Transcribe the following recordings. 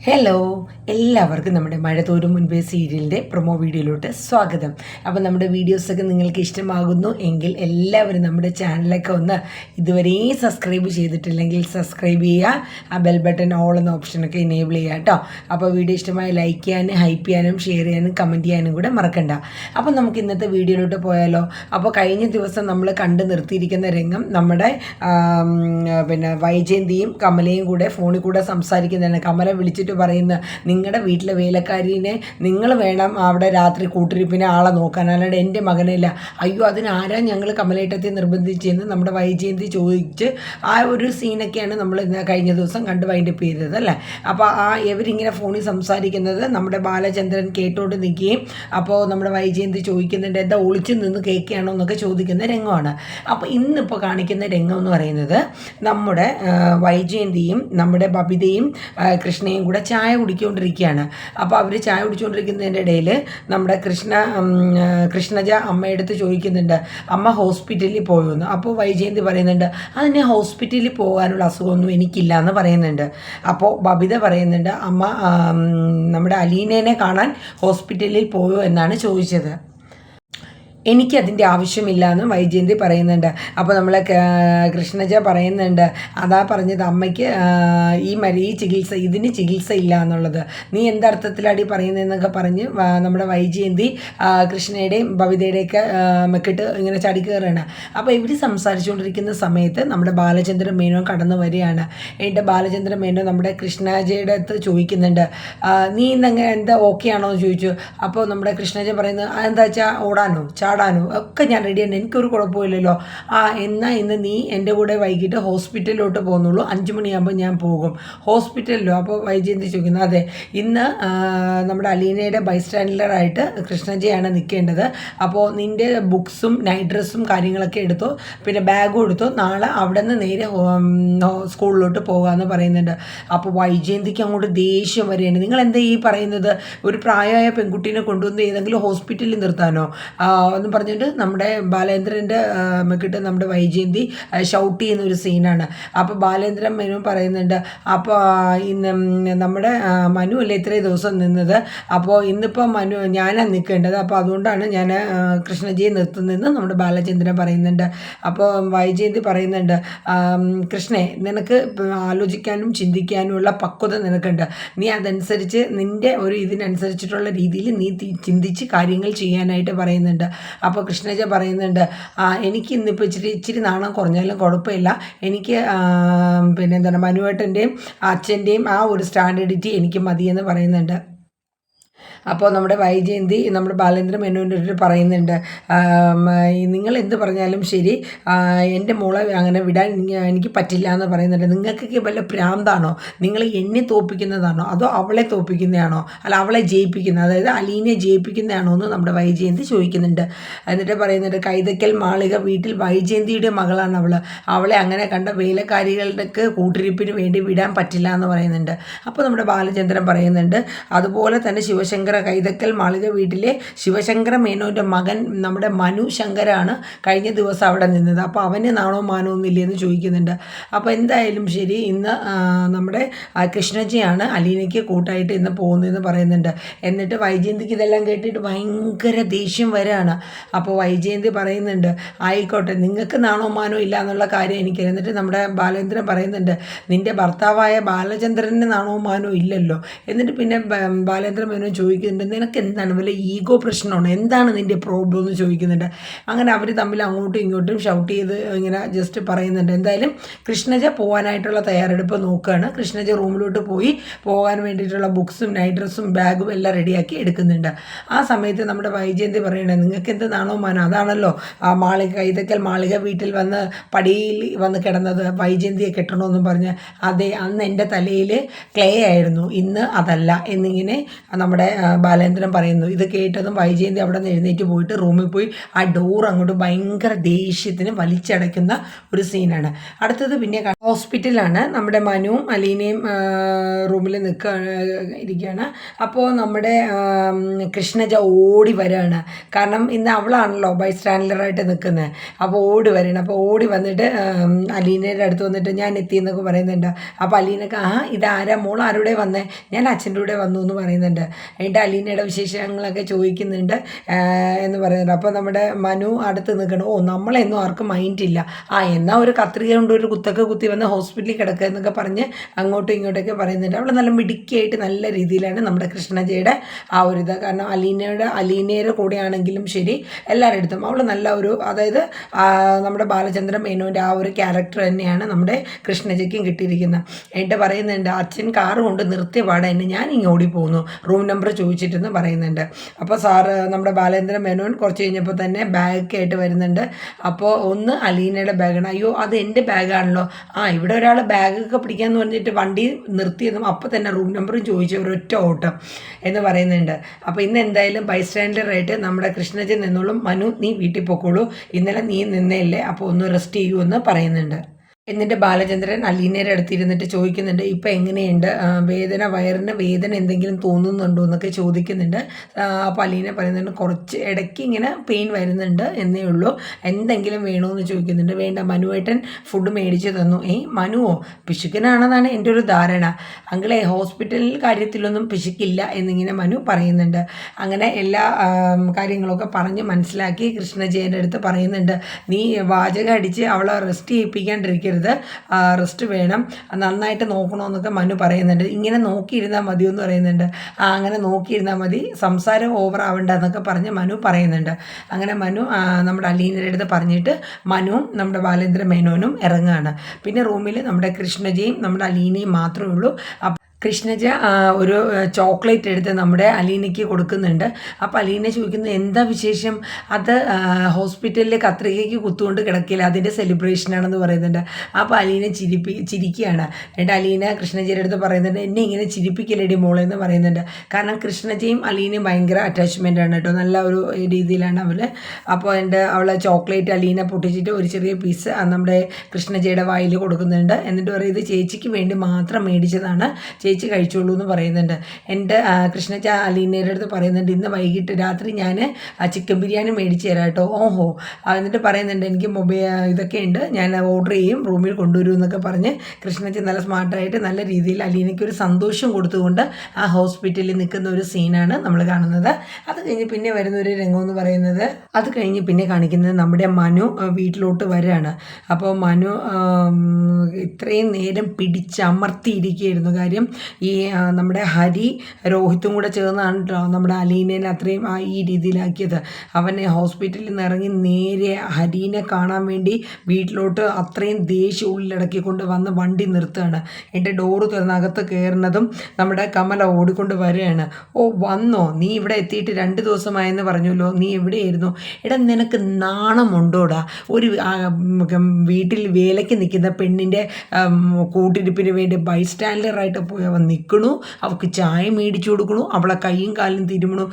Hello, എല്ലാവർക്കും നമ്മുടെ മഴ തോരും മുൻപേ സീരിയലിൻ്റെ പ്രൊമോ വീഡിയോയിലോട്ട് സ്വാഗതം. അപ്പോൾ നമ്മുടെ വീഡിയോസൊക്കെ നിങ്ങൾക്ക് ഇഷ്ടമാകുന്നു എങ്കിൽ എല്ലാവരും നമ്മുടെ ചാനലൊക്കെ ഒന്ന് ഇതുവരെയും സബ്സ്ക്രൈബ് ചെയ്തിട്ടില്ലെങ്കിൽ സബ്സ്ക്രൈബ് ചെയ്യുക. ആ ബെൽ ബട്ടൺ ഓൾ എന്ന ഓപ്ഷനൊക്കെ എനേബിൾ ചെയ്യുക കേട്ടോ. അപ്പോൾ വീഡിയോ ഇഷ്ടമായി ലൈക്ക് ചെയ്യാനും ഹൈപ്പ് ചെയ്യാനും ഷെയർ ചെയ്യാനും കമൻറ്റ് ചെയ്യാനും കൂടെ മറക്കണ്ട. അപ്പോൾ നമുക്ക് ഇന്നത്തെ വീഡിയോയിലോട്ട് പോയാലോ. അപ്പോൾ കഴിഞ്ഞ ദിവസം നമ്മൾ കണ്ടു നിർത്തിയിരിക്കുന്ന രംഗം നമ്മുടെ വൈജയന്തിയും കമലയും കൂടെ ഫോണിൽ കൂടെ സംസാരിക്കുന്നതാണ്. കമല വിളിച്ചിട്ട് പറയുന്ന, നിങ്ങളുടെ വീട്ടിലെ വേലക്കാരിനെ നിങ്ങൾ വേണം അവിടെ രാത്രി കൂട്ടിരിപ്പിനെ ആളെ നോക്കാൻ, അല്ലാണ്ട് എൻ്റെ മകനില്ല. അയ്യോ, അതിനാരാ ഞങ്ങൾ കമലേട്ടത്തെ നിർബന്ധിച്ചെന്ന് നമ്മുടെ വൈജയന്തി ചോദിച്ച് ആ ഒരു സീനൊക്കെയാണ് നമ്മൾ കഴിഞ്ഞ ദിവസം കണ്ട് വൈൻഡപ്പ് ചെയ്തത് അല്ലേ. അപ്പോൾ ഇവരിങ്ങനെ ഫോണിൽ സംസാരിക്കുന്നത് നമ്മുടെ ബാലചന്ദ്രൻ കേട്ടോണ്ട് നിൽക്കുകയും അപ്പോൾ നമ്മുടെ വൈജയന്തി ചോദിക്കുന്നുണ്ട്, എന്താ ഒളിച്ചു നിന്ന് കേൾക്കുകയാണോ എന്നൊക്കെ ചോദിക്കുന്ന രംഗമാണ്. അപ്പോൾ ഇന്നിപ്പോൾ കാണിക്കുന്ന രംഗം എന്ന് പറയുന്നത് നമ്മുടെ വൈജയന്തിയും നമ്മുടെ ബബിതയും കൃഷ്ണയും കൂടെ ചായ കുടിക്കൊണ്ടിരിക്കുകയാണ്. അപ്പോൾ അവർ ചായ കുടിച്ചുകൊണ്ടിരിക്കുന്നതിൻ്റെ ഇടയിൽ നമ്മുടെ കൃഷ്ണജ അമ്മയെടുത്ത് ചോദിക്കുന്നുണ്ട്, അമ്മ ഹോസ്പിറ്റലിൽ പോയെന്ന്. അപ്പോൾ വൈജയന്തി പറയുന്നുണ്ട്, അതിന് ഹോസ്പിറ്റലിൽ പോകാനുള്ള അസുഖമൊന്നും എനിക്കില്ല എന്ന് പറയുന്നുണ്ട്. അപ്പോൾ ബബിത പറയുന്നുണ്ട്, അമ്മ നമ്മുടെ അലീനേനെ കാണാൻ ഹോസ്പിറ്റലിൽ പോയോ എന്നാണ് ചോദിച്ചത്. എനിക്കതിൻ്റെ ആവശ്യമില്ല എന്ന് വൈജയന്തി പറയുന്നുണ്ട്. അപ്പോൾ നമ്മൾ കൃഷ്ണജ പറയുന്നുണ്ട്, അതാ പറഞ്ഞത് അമ്മയ്ക്ക് ഇതിന് ചികിത്സ ഇല്ല എന്നുള്ളത്. നീ എന്തർത്ഥത്തിലാടി പറയുന്നതെന്നൊക്കെ പറഞ്ഞ് നമ്മുടെ വൈജയന്തി കൃഷ്ണയുടെയും ബബിതയുടെയൊക്കെ മെക്കിട്ട് ഇങ്ങനെ ചടി കയറുകയാണ്. അപ്പോൾ ഇവർ സംസാരിച്ചുകൊണ്ടിരിക്കുന്ന സമയത്ത് നമ്മുടെ ബാലചന്ദ്രൻ മേനോൻ കടന്നു വരികയാണ്. എന്നിട്ട് ബാലചന്ദ്രൻ മേനോൻ നമ്മുടെ കൃഷ്ണജയുടെ അടുത്ത് ചോദിക്കുന്നുണ്ട്, നീ ഇന്നങ്ങനെ എന്താ ഓക്കെ ആണോ എന്ന് ചോദിച്ചു. അപ്പോൾ നമ്മുടെ കൃഷ്ണജ പറയുന്നത്, അതെന്താ വെച്ചാൽ ഓടാനോ ചാടാനോ ഒക്കെ ഞാൻ റെഡിയാണ്, എനിക്കൊരു കുഴപ്പമില്ലല്ലോ. എന്നാൽ ഇന്ന് നീ എൻ്റെ കൂടെ വൈകിട്ട് ഹോസ്പിറ്റലിലോട്ട് പോകുന്നുള്ളൂ, 5 മണിയാകുമ്പോൾ ഞാൻ പോകും. ഹോസ്പിറ്റലിലോ? അപ്പോൾ വൈജയന്തി ചോദിക്കുന്നു, അതെ, ഇന്ന് നമ്മുടെ അലീനയുടെ ബൈസ്റ്റാൻഡറായിട്ട് കൃഷ്ണജയാണ് നിൽക്കേണ്ടത്. അപ്പോൾ നിൻ്റെ ബുക്സും നൈറ്റ് ഡ്രസ്സും കാര്യങ്ങളൊക്കെ എടുത്തോ, പിന്നെ ബാഗും എടുത്തോ, നാളെ അവിടെ നിന്ന് നേരെ സ്കൂളിലോട്ട് പോകാമെന്ന് പറയുന്നുണ്ട്. അപ്പോൾ വൈജയന്തിക്ക് അങ്ങോട്ട് ദേഷ്യം വരെയാണ്. നിങ്ങൾ എന്താ ഈ പറയുന്നത്? ഒരു പ്രായമായ പെൺകുട്ടീനെ കൊണ്ടുവന്ന് ഏതെങ്കിലും ഹോസ്പിറ്റലിൽ നിർത്താനോ എന്ന് പറഞ്ഞിട്ട് നമ്മുടെ ബാലേന്ദ്രൻ്റെ മെക്കിട്ട് നമ്മുടെ വൈജയന്തി ഷൗട്ട് ചെയ്യുന്ന ഒരു സീനാണ്. അപ്പോൾ ബാലേന്ദ്രൻ മനു പറയുന്നുണ്ട്, അപ്പോൾ ഇന്ന് നമ്മുടെ മനു അല്ലേ ഇത്രയും ദിവസം നിന്നത്, അപ്പോൾ ഇന്നിപ്പോൾ മനു ഞാനാണ് നിൽക്കേണ്ടത്, അപ്പോൾ അതുകൊണ്ടാണ് ഞാൻ കൃഷ്ണജിയെ നിർത്തുന്നതെന്ന് നമ്മുടെ ബാലചന്ദ്രൻ പറയുന്നുണ്ട്. അപ്പോൾ വൈജയന്തി പറയുന്നുണ്ട്, കൃഷ്ണേ, നിനക്ക് ആലോചിക്കാനും ചിന്തിക്കാനുമുള്ള പക്വത നിനക്കുണ്ട്. നീ അതനുസരിച്ച് നിൻ്റെ ഒരു ഇതിനനുസരിച്ചിട്ടുള്ള രീതിയിൽ നീ ചിന്തിച്ച് കാര്യങ്ങൾ ചെയ്യാനായിട്ട് പറയുന്നുണ്ട്. അപ്പോൾ കൃഷ്ണജ പറയുന്നുണ്ട്, എനിക്ക് ഇന്നിപ്പോൾ ഇച്ചിരി നാണം കുറഞ്ഞാലും കുഴപ്പമില്ല, എനിക്ക് എന്താണ് മനുവേട്ടൻ്റെയും അച്ഛൻ്റെയും ആ ഒരു സ്റ്റാൻഡേർഡിറ്റി എനിക്ക് മതിയെന്ന് പറയുന്നുണ്ട്. അപ്പോൾ നമ്മുടെ വൈജയന്തി നമ്മുടെ ബാലേന്ദ്രൻ മേനോൻ്റെ പറയുന്നുണ്ട്, നിങ്ങൾ എന്ത് പറഞ്ഞാലും ശരി, എൻ്റെ മോളെ അങ്ങനെ വിടാൻ എനിക്ക് പറ്റില്ല എന്ന് പറയുന്നുണ്ട്. നിങ്ങൾക്കൊക്കെ വല്ല ഭ്രാന്താണോ? നിങ്ങൾ എന്നെ തോൽപ്പിക്കുന്നതാണോ അതോ അവളെ തോൽപ്പിക്കുന്നതാണോ, അല്ല അവളെ ജയിപ്പിക്കുന്നത്, അതായത് അലീനെ ജയിപ്പിക്കുന്നതാണോ എന്ന് നമ്മുടെ വൈജയന്തി ചോദിക്കുന്നുണ്ട്. എന്നിട്ട് പറയുന്നുണ്ട്, കൈതക്കൽ മാളിക വീട്ടിൽ വൈജയന്തിയുടെ മകളാണ് അവളെ അങ്ങനെ കണ്ട വേലക്കാരികളുടെ കൂട്ടിരിപ്പിന് വേണ്ടി വിടാൻ പറ്റില്ല എന്ന് പറയുന്നുണ്ട്. അപ്പോൾ നമ്മുടെ ബാലചന്ദ്രൻ പറയുന്നുണ്ട്, അതുപോലെ തന്നെ ശിവശങ്കര കൈതക്കൽ മാളിക വീട്ടിലെ ശിവശങ്കര മേനോൻ്റെ മകൻ നമ്മുടെ മനു ശങ്കരാണ് കഴിഞ്ഞ ദിവസം അവിടെ നിന്നത്, അപ്പോൾ അവന് നാണോ മാനോ ഒന്നുമില്ലെന്ന് ചോദിക്കുന്നുണ്ട്. അപ്പോൾ എന്തായാലും ശരി, ഇന്ന് നമ്മുടെ കൃഷ്ണജിയാണ് അലീനയ്ക്ക് കൂട്ടായിട്ട് ഇന്ന് പോകുന്നതെന്ന് പറയുന്നുണ്ട്. എന്നിട്ട് വൈജയന്തിക്ക് ഇതെല്ലാം കേട്ടിട്ട് ഭയങ്കര ദേഷ്യം വരാണ്. അപ്പോൾ വൈജയന്തി പറയുന്നുണ്ട്, ആയിക്കോട്ടെ, നിങ്ങൾക്ക് നാണോ മാനോ ഇല്ല എന്നുള്ള കാര്യം എനിക്ക്. എന്നിട്ട് നമ്മുടെ ബാലേന്ദ്രൻ പറയുന്നുണ്ട്, നിൻ്റെ ഭർത്താവായ ബാലചന്ദ്രന് നാണോ മാനോ ഇല്ലല്ലോ. എന്നിട്ട് പിന്നെ ബാലേന്ദ്രൻ മേനോൻ ചോദിക്കുന്നുണ്ട്, നിനക്ക് എന്താണ് വല്ല ഈഗോ പ്രശ്നമാണോ, എന്താണ് നിൻ്റെ പ്രോബ്ലം എന്ന് ചോദിക്കുന്നുണ്ട്. അങ്ങനെ അവർ തമ്മിൽ അങ്ങോട്ടും ഇങ്ങോട്ടും ഷൗട്ട് ചെയ്ത് ഇങ്ങനെ ജസ്റ്റ് പറയുന്നുണ്ട്. എന്തായാലും കൃഷ്ണജ പോകാനായിട്ടുള്ള തയ്യാറെടുപ്പ് നോക്കുകയാണ്. കൃഷ്ണജ റൂമിലോട്ട് പോകാൻ വേണ്ടിയിട്ടുള്ള ബുക്സും നൈറ്റ് ഡ്രസ്സും ബാഗും എല്ലാം റെഡിയാക്കി എടുക്കുന്നുണ്ട്. ആ സമയത്ത് നമ്മുടെ വൈജയന്തി പറയണേ, നിങ്ങൾക്ക് എന്ത് നാണോ മാനോ, അതാണല്ലോ കൈതക്കൽ മാളിക വീട്ടിൽ വന്ന് പടിയിൽ വന്ന് കിടന്നത്, വൈജയന്തിയെ കെട്ടണമെന്നും പറഞ്ഞ്. അതെ, അന്ന് എൻ്റെ തലയിൽ ക്ലേ ആയിരുന്നു, ഇന്ന് അതല്ല എന്നിങ്ങനെ നമ്മുടെ നമ്മുടെ ബാലേന്ദ്രൻ പറയുന്നു. ഇത് കേട്ടതും വൈജയന്തി അവിടെ നിന്ന് എഴുന്നേറ്റ് പോയിട്ട് റൂമിൽ പോയി ആ ഡോർ അങ്ങോട്ട് ഭയങ്കര ദേഷ്യത്തിന് വലിച്ചടയ്ക്കുന്ന ഒരു സീനാണ്. അടുത്തത് പിന്നെ ഹോസ്പിറ്റലാണ്. നമ്മുടെ മനുവും അലീനയും റൂമിൽ ഇരിക്കുകയാണ്. അപ്പോൾ നമ്മുടെ കൃഷ്ണജ ഓടി വരികയാണ്. കാരണം ഇന്ന് അവളാണല്ലോ ബൈ സ്റ്റാൻഡറായിട്ട് നിൽക്കുന്നത്. അപ്പോൾ ഓടി വരണം. അപ്പോൾ ഓടി വന്നിട്ട് അലീനയുടെ അടുത്ത് വന്നിട്ട് ഞാൻ എത്തിയെന്നൊക്കെ പറയുന്നുണ്ട്. അപ്പോൾ അലീനക്ക് ഇതാരാ മോൾ ആരുടെ വന്നേ? ഞാൻ അച്ഛൻ്റെ കൂടെ വന്നു എന്ന് പറയുന്നുണ്ട്. എന്നിട്ട് അലീനയുടെ വിശേഷങ്ങളൊക്കെ ചോദിക്കുന്നുണ്ട് എന്ന് പറയുന്നുണ്ട്. അപ്പോൾ നമ്മുടെ മനു അടുത്ത് നിൽക്കണം. നമ്മളെന്നും ആർക്കും മൈൻഡില്ല. എന്നാൽ ഒരു കത്രിക കൊണ്ട് ഒരു കുത്തൊക്കെ കുത്തി വന്ന് ഹോസ്പിറ്റലിൽ കിടക്കുക എന്നൊക്കെ പറഞ്ഞ് അങ്ങോട്ടും ഇങ്ങോട്ടൊക്കെ പറയുന്നുണ്ട്. അവൾ നല്ല മിടുക്കിയായിട്ട് നല്ല രീതിയിലാണ് നമ്മുടെ കൃഷ്ണജയുടെ ആ ഒരു ഇത്. കാരണം അലീനയുടെ കൂടെയാണെങ്കിലും ശരി എല്ലാവരുടെ അടുത്തും അവൾ നല്ല ഒരു, അതായത് നമ്മുടെ ബാലചന്ദ്രൻ മേനോൻ്റെ ആ ഒരു ക്യാരക്ടർ തന്നെയാണ് നമ്മുടെ കൃഷ്ണജയ്ക്കും കിട്ടിയിരിക്കുന്നത്. എന്നിട്ട് പറയുന്നുണ്ട് അച്ഛൻ കാറ് കൊണ്ട് നിർത്തിയ പാടെ തന്നെ ഞാൻ ഓടി പോകുന്നു റൂം നമ്പർ ചോദിച്ചിട്ടെന്ന് പറയുന്നുണ്ട്. അപ്പോൾ നമ്മുടെ ബാലേന്ദ്രൻ മേനോൻ കുറച്ച് കഴിഞ്ഞപ്പോൾ തന്നെ ബാഗൊക്കെ ആയിട്ട് വരുന്നുണ്ട്. അപ്പോൾ ഒന്ന് അലീനയുടെ ബാഗാണ്. അയ്യോ അത് എൻ്റെ ബാഗാണല്ലോ, ഇവിടെ ഒരാൾ ബാഗൊക്കെ പിടിക്കാമെന്ന് പറഞ്ഞിട്ട് വണ്ടി നിർത്തിയതും അപ്പോൾ തന്നെ റൂം നമ്പറും ചോദിച്ചു ഒരൊറ്റ ഓട്ടം എന്ന് പറയുന്നുണ്ട്. അപ്പോൾ ഇന്ന് എന്തായാലും ബൈസ്റ്റാൻഡറായിട്ട് നമ്മുടെ കൃഷ്ണജൻ നിന്നോളും. മനു നീ വീട്ടിൽ പോയിക്കോളൂ, ഇന്നലെ നീ നിന്നേല്ലേ, അപ്പോൾ ഒന്ന് റെസ്റ്റ് ചെയ്യുമെന്ന് പറയുന്നുണ്ട്. എന്നിട്ട് ബാലചന്ദ്രൻ അലീനയുടെ അടുത്തിരുന്നിട്ട് ചോദിക്കുന്നുണ്ട് ഇപ്പം എങ്ങനെയുണ്ട് വേദന, വയറിന് വേദന എന്തെങ്കിലും തോന്നുന്നുണ്ടോ എന്നൊക്കെ ചോദിക്കുന്നുണ്ട്. അപ്പോൾ അലീന പറയുന്നുണ്ട് കുറച്ച് ഇടയ്ക്ക് ഇങ്ങനെ പെയിൻ വരുന്നുണ്ട് എന്നേ ഉള്ളൂ, എന്തെങ്കിലും വേണമെന്ന് ചോദിക്കുന്നുണ്ട്. വേണ്ട മനുവേട്ടൻ ഫുഡ് മേടിച്ച് തന്നു. മനുവോ പിശുക്കനാണെന്നാണ് എൻ്റെ ഒരു ധാരണ. അങ്കിളെ ഹോസ്പിറ്റലിൽ കാര്യത്തിലൊന്നും പിശുക്കില്ല എന്നിങ്ങനെ മനു പറയുന്നുണ്ട്. അങ്ങനെ എല്ലാ കാര്യങ്ങളൊക്കെ പറഞ്ഞ് മനസ്സിലാക്കി കൃഷ്ണജയൻ്റെ അടുത്ത് പറയുന്നുണ്ട് നീ വാചകം അടിച്ച് അവളെ റെസ്റ്റ് ചെയ്യിപ്പിക്കാണ്ടിരിക്കരുത്, റെസ്റ്റ് വേണം, നന്നായിട്ട് നോക്കണമെന്നൊക്കെ മനു പറയുന്നുണ്ട്. ഇങ്ങനെ നോക്കിയിരുന്നാൽ മതി എന്ന് പറയുന്നുണ്ട്. അങ്ങനെ നോക്കിയിരുന്നാൽ മതി, സംസാരം ഓവർ ആവണ്ട എന്നൊക്കെ പറഞ്ഞ് മനു പറയുന്നുണ്ട്. അങ്ങനെ മനു നമ്മുടെ അലീനയുടെ അടുത്ത് പറഞ്ഞിട്ട് മനുവും നമ്മുടെ ബാലേന്ദ്ര മേനോനും ഇറങ്ങുകയാണ്. പിന്നെ റൂമിൽ നമ്മുടെ കൃഷ്ണജയും നമ്മുടെ അലീനയും മാത്രമേ ഉള്ളൂ. കൃഷ്ണജ ഒരു ചോക്ലേറ്റ് എടുത്ത് നമ്മുടെ അലീനയ്ക്ക് കൊടുക്കുന്നുണ്ട്. അപ്പോൾ അലീന ചോദിക്കുന്നത് എന്താ വിശേഷം? അത് ഹോസ്പിറ്റലിൽ കത്രികയ്ക്ക് കുത്തുകൊണ്ട് കിടക്കില്ല, അതിൻ്റെ സെലിബ്രേഷനാണെന്ന് പറയുന്നുണ്ട്. അപ്പോൾ അലീന ചിരിക്കുകയാണ്. എന്നിട്ട് അലീന കൃഷ്ണജയുടെ അടുത്ത് പറയുന്നുണ്ട് എന്നെ ഇങ്ങനെ ചിരിപ്പിക്കില്ലടി മോളെ എന്ന് പറയുന്നുണ്ട്. കാരണം കൃഷ്ണജയും അലീനയും ഭയങ്കര അറ്റാച്ച്മെൻ്റ് ആണ് കേട്ടോ, നല്ല ഒരു രീതിയിലാണ് അവൾ. അപ്പോൾ അവളെ ചോക്ലേറ്റ് അലീന പൊട്ടിച്ചിട്ട് ഒരു ചെറിയ പീസ് നമ്മുടെ കൃഷ്ണജയുടെ വായിൽ കൊടുക്കുന്നുണ്ട്. എന്നിട്ട് പറയും ഇത് ചേച്ചിക്ക് വേണ്ടി മാത്രം മേടിച്ചതാണ്, ചേച്ചി കഴിച്ചോളൂ എന്ന് പറയുന്നുണ്ട്. എൻ്റെ കൃഷ്ണജ അലീനയുടെ അടുത്ത് പറയുന്നുണ്ട് ഇന്ന് വൈകിട്ട് രാത്രി ഞാൻ ചിക്കൻ ബിരിയാണി മേടിച്ച് തരാം കേട്ടോ. എന്നിട്ട് പറയുന്നുണ്ട് എനിക്ക് ഇതൊക്കെ ഉണ്ട്, ഞാൻ ഓർഡർ ചെയ്യും, റൂമിൽ കൊണ്ടുവരും എന്നൊക്കെ പറഞ്ഞ് കൃഷ്ണജ നല്ല സ്മാർട്ടായിട്ട് നല്ല രീതിയിൽ അലീനയ്ക്ക് ഒരു സന്തോഷം കൊടുത്തുകൊണ്ട് ആ ഹോസ്പിറ്റലിൽ നിൽക്കുന്ന ഒരു സീനാണ് നമ്മൾ കാണുന്നത്. അത് കഴിഞ്ഞ് പിന്നെ വരുന്ന ഒരു രംഗം എന്ന് പറയുന്നത്, അത് കഴിഞ്ഞ് പിന്നെ കാണിക്കുന്നത് നമ്മുടെ മനു വീട്ടിലോട്ട് വരികയാണ്. അപ്പോൾ മനു ഇത്രയും നേരം പിടിച്ചമർത്തിയിരിക്കുകയായിരുന്നു. കാര്യം ഈ നമ്മുടെ ഹരി രോഹിത്തും കൂടെ ചേർന്നാണ് നമ്മുടെ അലീനേനെ അത്രയും ഈ രീതിയിലാക്കിയത്. അവനെ ഹോസ്പിറ്റലിൽ നിന്ന് ഇറങ്ങി നേരെ ഹരീനെ കാണാൻ വേണ്ടി വീട്ടിലോട്ട് അത്രയും ദേഷ്യം ഉള്ളിലടക്കിക്കൊണ്ട് വന്ന് വണ്ടി നിർത്തുകയാണ്. എൻ്റെ ഡോറ് തുറന്നകത്ത് കയറുന്നതും നമ്മുടെ കമല ഓടിക്കൊണ്ട് വരികയാണ്. വന്നോ, നീ ഇവിടെ എത്തിയിട്ട് 2 ദിവസമായെന്ന് പറഞ്ഞല്ലോ, നീ എവിടെയായിരുന്നു? നിനക്ക് നാണമുണ്ടോടാ? ഒരു വീട്ടിൽ വേലയ്ക്ക് നിൽക്കുന്ന പെണ്ണിൻ്റെ കൂട്ടിരിപ്പിന് വേണ്ടി ബൈസ്റ്റാൻഡറായിട്ട് പോയി അവൻ നിൽക്കണു, അവൾക്ക് ചായ മേടിച്ചു കൊടുക്കണു, അവളെ കൈയും കാലും തിരുമണു.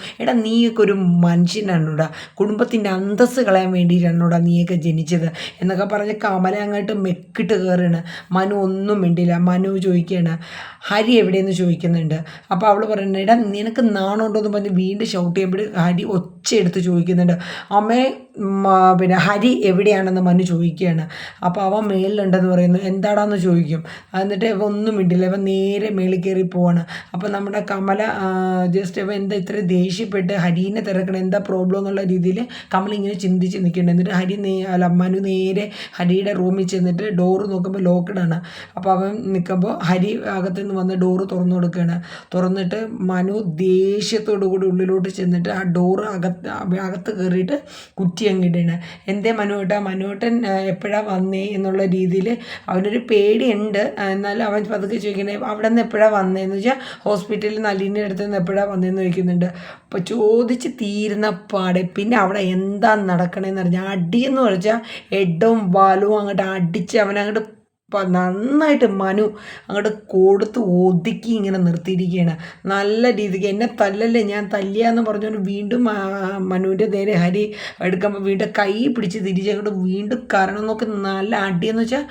നീയൊക്കെ ഒരു മനുഷ്യനാണോടാ, കുടുംബത്തിൻ്റെ അന്തസ്സ് കളയാൻ വേണ്ടിയിട്ടാണോടാ നീയൊക്കെ ജനിച്ചത് എന്നൊക്കെ പറഞ്ഞ് കമല അങ്ങോട്ട് മെക്കിട്ട് കയറുകയാണ്. മനു ഒന്നും മിണ്ടില്ല. മനു ചോദിക്കുകയാണ് ഹരി എവിടെയെന്ന് ചോദിക്കുന്നുണ്ട്. അപ്പോൾ അവൾ പറയുന്നത് നിനക്ക് നാണമുണ്ടോ എന്ന് പറഞ്ഞ് വീണ്ടും ഷൗട്ട് ചെയ്യുമ്പോൾ ഹരി ഒച്ചയെടുത്ത് ചോദിക്കുന്നുണ്ട് അമ്മേ പിന്നെ ഹരി എവിടെയാണെന്ന് മനു ചോദിക്കുകയാണ്. അപ്പോൾ അവൻ മേളിലുണ്ടെന്ന് പറയുന്നു. എന്താടാന്ന് ചോദിക്കും. എന്നിട്ട് ഇവ ഒന്നും മിണ്ടില്ല, ഇവൻ നേരെ മേളിൽ കയറി പോവാണ്. അപ്പോൾ നമ്മുടെ കമല ജസ്റ്റ് ഇവ എന്താ ഇത്ര ദേഷ്യപ്പെട്ട് ഹരീനെ തിരക്കണം, എന്താ പ്രോബ്ലം എന്നുള്ള രീതിയിൽ കമല ഇങ്ങനെ ചിന്തിച്ച് നിൽക്കുന്നുണ്ട്. എന്നിട്ട് മനു നേരെ ഹരിയുടെ റൂമിൽ ചെന്നിട്ട് ഡോറ് നോക്കുമ്പോൾ ലോക്കഡാണ്. അപ്പോൾ അവൻ നിൽക്കുമ്പോൾ ഹരി അകത്തു നിന്ന് വന്ന് ഡോറ് തുറന്നു കൊടുക്കുകയാണ്. തുറന്നിട്ട് മനു ദേഷ്യത്തോടു കൂടി ഉള്ളിലോട്ട് ചെന്നിട്ട് ആ ഡോറ് അകത്ത് കയറിയിട്ട് കുറ്റി അങ്ങിട്ടാണ്. എന്തേ മനുവേട്ടൻ എപ്പോഴാണ് വന്നേ എന്നുള്ള രീതിയിൽ അവനൊരു പേടിയുണ്ട്. എന്നാലും അവൻ പതുക്കെ ചോദിക്കണേ അവിടെ നിന്ന് എപ്പോഴാണ് വന്നതെന്ന് വെച്ചാൽ ഹോസ്പിറ്റലിൽ നല്ലീൻ്റെ അടുത്ത് നിന്ന് എപ്പോഴാണ് വന്നതെന്ന് ചോദിക്കുന്നുണ്ട്. അപ്പോൾ ചോദിച്ച് തീരുന്ന പാടെ പിന്നെ അവിടെ എന്താ നടക്കണേന്ന് പറഞ്ഞാൽ അടിയെന്ന് പറഞ്ഞാൽ എഡവും വാലും അങ്ങോട്ട് അടിച്ച് അവനങ്ങോട്ട് നന്നായിട്ട് മനു അങ്ങോട്ട് കൊടുത്ത് ഒതുക്കി ഇങ്ങനെ നിർത്തിയിരിക്കുകയാണ്. നല്ല രീതിക്ക് എന്നെ തല്ലല്ലേ ഞാൻ തല്ലിയാന്ന് പറഞ്ഞുകൊണ്ട് വീണ്ടും മനുവിൻ്റെ നേരെ ഹരി എടുക്കുമ്പോൾ വീണ്ടും കൈ പിടിച്ച് തിരിച്ചങ്ങോട്ട് വീണ്ടും കാരണം നോക്കി നല്ല അടിയെന്ന് വെച്ചാൽ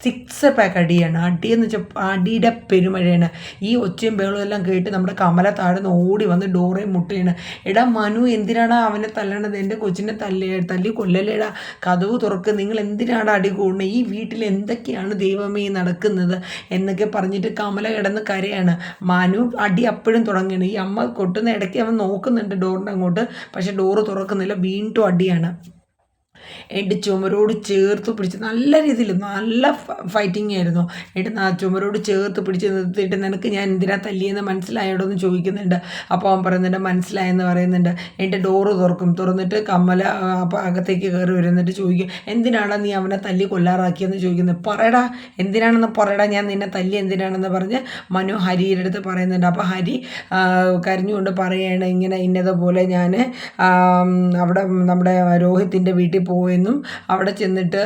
6 പാക്ക് അടിയാണ്. അടിയെന്ന് വെച്ചാൽ അടിയുടെ പെരുമഴയാണ്. ഈ ഒച്ചയും ബഹളവും എല്ലാം കേട്ട് നമ്മുടെ കമല താഴ്ന്ന് ഓടി വന്ന് ഡോറെ മുട്ടുകയാണ്. എടാ മനു, എന്തിനാടാ അവനെ തല്ലണത്? എൻ്റെ കൊച്ചിനെ തല്ലി കൊല്ലല്ലേടാ, കതവ് തുറക്ക്, നിങ്ങൾ എന്തിനാണ് അടി കൂടുന്നത്? ഈ വീട്ടിൽ എന്തൊക്കെയാണ് ദൈവമേ നടക്കുന്നത് എന്നൊക്കെ പറഞ്ഞിട്ട് കമല കിടന്ന് കരയാണ്. മനു അടി അപ്പോഴും തുടങ്ങുകയാണ്. ഈ അമ്മ കൊട്ടുന്ന ഇടയ്ക്ക് അവൻ നോക്കുന്നുണ്ട് ഡോറിൻ്റെ അങ്ങോട്ട്, പക്ഷെ ഡോറ് തുറക്കുന്നില്ല. വീണ്ടും അടിയാണ്. എൻ്റെ ചുമരോട് ചേർത്ത് പിടിച്ച് നല്ല രീതിയിൽ നല്ല ഫൈറ്റിംഗ് ആയിരുന്നു. ചുമരോട് ചേർത്ത് പിടിച്ച് നിർത്തിയിട്ട് നിനക്ക് ഞാൻ എന്തിനാ തല്ലിയെന്ന് മനസ്സിലായോടോ എന്ന് ചോദിക്കുന്നുണ്ട്. അപ്പോൾ അവൻ പറയുന്നുണ്ട് മനസ്സിലായെന്ന് പറയുന്നുണ്ട്. എൻ്റെ ഡോറ് തുറന്നിട്ട് കമല അപ്പോൾ അകത്തേക്ക് കയറി വരുന്നിട്ട് ചോദിക്കും, എന്തിനാടാ നീ അവനെ തല്ലി കൊല്ലാറാക്കിയെന്ന് ചോദിക്കുന്നത്? പറയടാ, എന്തിനാണെന്ന് പറയടാ, ഞാൻ നിന്നെ തല്ലി എന്തിനാണെന്ന് പറഞ്ഞ് മനു ഹരിയുടെ അടുത്ത് പറയുന്നുണ്ട്. അപ്പോൾ ഹരി കരഞ്ഞുകൊണ്ട് പറയുകയാണ്, ഇങ്ങനെ ഇന്നതുപോലെ ഞാൻ അവിടെ നമ്മുടെ രോഹിത്തിൻ്റെ വീട്ടിൽ പോയെന്നും അവിടെ ചെന്നിട്ട്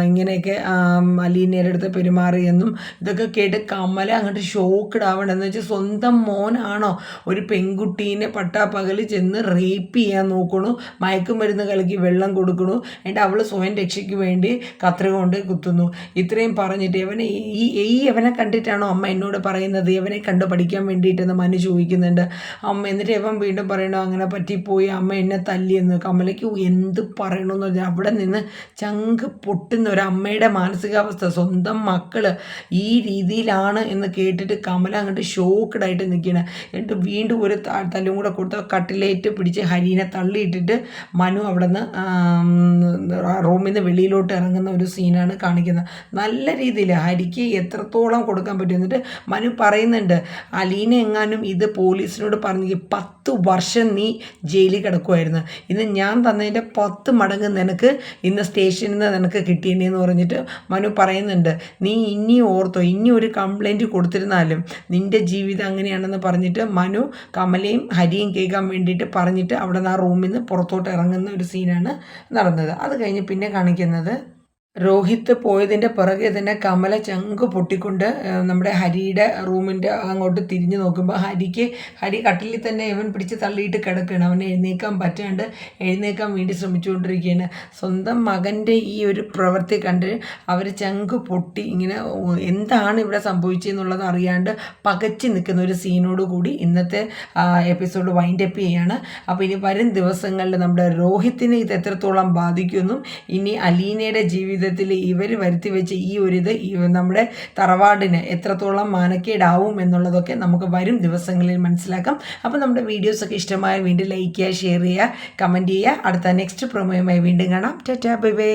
ഇങ്ങനെയൊക്കെ അലീനയുടെ അടുത്ത് പെരുമാറിയെന്നും ഇതൊക്കെ കേട്ട് കമല അങ്ങോട്ട് ഷോക്ക്ഡ് ആവണമെന്ന് വെച്ചാൽ സ്വന്തം മോനാണോ ഒരു പെൺകുട്ടീനെ പട്ടാപ്പകൽ ചെന്ന് റേപ്പ് ചെയ്യാൻ നോക്കണു, മയക്കുമരുന്ന് കലക്കി വെള്ളം കൊടുക്കണു, എന്നിട്ട് അവൾ സ്വയം രക്ഷയ്ക്ക് വേണ്ടി കത്രിക കൊണ്ട് കുത്തുന്നു. ഇത്രയും പറഞ്ഞിട്ട് ഇവനെ കണ്ടിട്ടാണോ അമ്മ എന്നോട് പറയുന്നത് ഇവനെ കണ്ടു പഠിക്കാൻ വേണ്ടിയിട്ടെന്ന് മനു ചോദിക്കുന്നുണ്ട്. അമ്മ എന്നിട്ട് ഇവൻ വീണ്ടും പറയണോ അങ്ങനെ പറ്റിപ്പോയി, അമ്മ എന്നെ തല്ലിയെന്ന്. കമലയ്ക്ക് എന്ത് പറയണമെന്ന് പറഞ്ഞാൽ അവിടെ നിന്ന് ചങ്ക് പൊട്ടുന്ന ഒരു അമ്മയുടെ മാനസികാവസ്ഥ, സ്വന്തം മക്കൾ ഈ രീതിയിലാണ് എന്ന് കേട്ടിട്ട് കമല അങ്ങോട്ട് ഷോക്കഡായിട്ട് നിൽക്കുകയാണ്. എന്നിട്ട് വീണ്ടും ഒരു തല്ലും കൂടെ കൊടുത്ത് കട്ടിലേറ്റ് പിടിച്ച് ഹരീനെ തള്ളിയിട്ടിട്ട് മനു അവിടെ നിന്ന് റൂമിൽ നിന്ന് വെളിയിലോട്ട് ഇറങ്ങുന്ന ഒരു സീനാണ് കാണിക്കുന്നത്. നല്ല രീതിയിൽ ഹരിക്ക് എത്രത്തോളം കൊടുക്കാൻ പറ്റും. എന്നിട്ട് മനു പറയുന്നുണ്ട്, അലീന എങ്ങാനും ഇത് പോലീസിനോട് പറഞ്ഞെങ്കിൽ 10 വർഷം നീ ജയിലിൽ കിടക്കുമായിരുന്നു, ഇന്ന് ഞാൻ തന്നതിൻ്റെ 10 മടങ്ങ് നിനക്ക് ഇന്ന് സ്റ്റേഷനിൽ നിന്ന് നിനക്ക് കിട്ടിയെന്ന് പറഞ്ഞിട്ട് മനു പറയുന്നുണ്ട്. നീ ഇനി ഓർത്തോ, ഇനി ഒരു കംപ്ലൈൻറ്റ് കൊടുത്തിരുന്നാലും നിൻ്റെ ജീവിതം അങ്ങനെയാണെന്ന് പറഞ്ഞിട്ട് മനു കമലയും ഹരിയും കേൾക്കാൻ വേണ്ടിയിട്ട് പറഞ്ഞിട്ട് അവിടെ നിന്ന് ആ റൂമിൽ നിന്ന് പുറത്തോട്ട് ഇറങ്ങുന്ന ഒരു സീനാണ് നടന്നത്. അത് കഴിഞ്ഞ് പിന്നെ കാണിക്കുന്നത് രോഹിത്ത് പോയതിൻ്റെ പിറകെ തന്നെ കമല ചങ്ക് പൊട്ടിക്കൊണ്ട് നമ്മുടെ ഹരിയുടെ റൂമിൻ്റെ അങ്ങോട്ട് തിരിഞ്ഞു നോക്കുമ്പോൾ ഹരി കട്ടിലിൽ തന്നെ ഇവൻ പിടിച്ച് തള്ളിയിട്ട് കിടക്കുകയാണ്. അവനെ എഴുന്നേക്കാൻ പറ്റാണ്ട് എഴുന്നേക്കാൻ വേണ്ടി ശ്രമിച്ചുകൊണ്ടിരിക്കുകയാണ്. സ്വന്തം മകൻ്റെ ഈ ഒരു പ്രവൃത്തി കണ്ട് അവർ ചങ്ക് പൊട്ടി ഇങ്ങനെ എന്താണ് ഇവിടെ സംഭവിച്ചതെന്നുള്ളത് അറിയാണ്ട് പകച്ചു നിൽക്കുന്ന ഒരു സീനോട് കൂടി ഇന്നത്തെ എപ്പിസോഡ് വൈൻഡ് അപ്പ് ചെയ്യാണ്. അപ്പോൾ ഇനി വരും ദിവസങ്ങളിൽ നമ്മുടെ രോഹിത്തിനെ ഇത് എത്രത്തോളം ബാധിക്കുമെന്നും ഇനി അലീനയുടെ ജീവിതത്തിൽ ഇവർ വരുത്തി വെച്ച് ഈ ഒരു നമ്മുടെ തറവാടിന് എത്രത്തോളം മാനക്കേടാവും എന്നുള്ളതൊക്കെ നമുക്ക് വരും ദിവസങ്ങളിൽ മനസ്സിലാക്കാം. അപ്പോൾ നമ്മുടെ വീഡിയോസൊക്കെ ഇഷ്ടമായ വീണ്ടും ലൈക്ക് ചെയ്യുക, ഷെയർ ചെയ്യുക, കമൻറ്റ് ചെയ്യുക. അടുത്ത നെക്സ്റ്റ് പ്രൊമോയുമായി വീണ്ടും കാണാം. Tata, bye bye.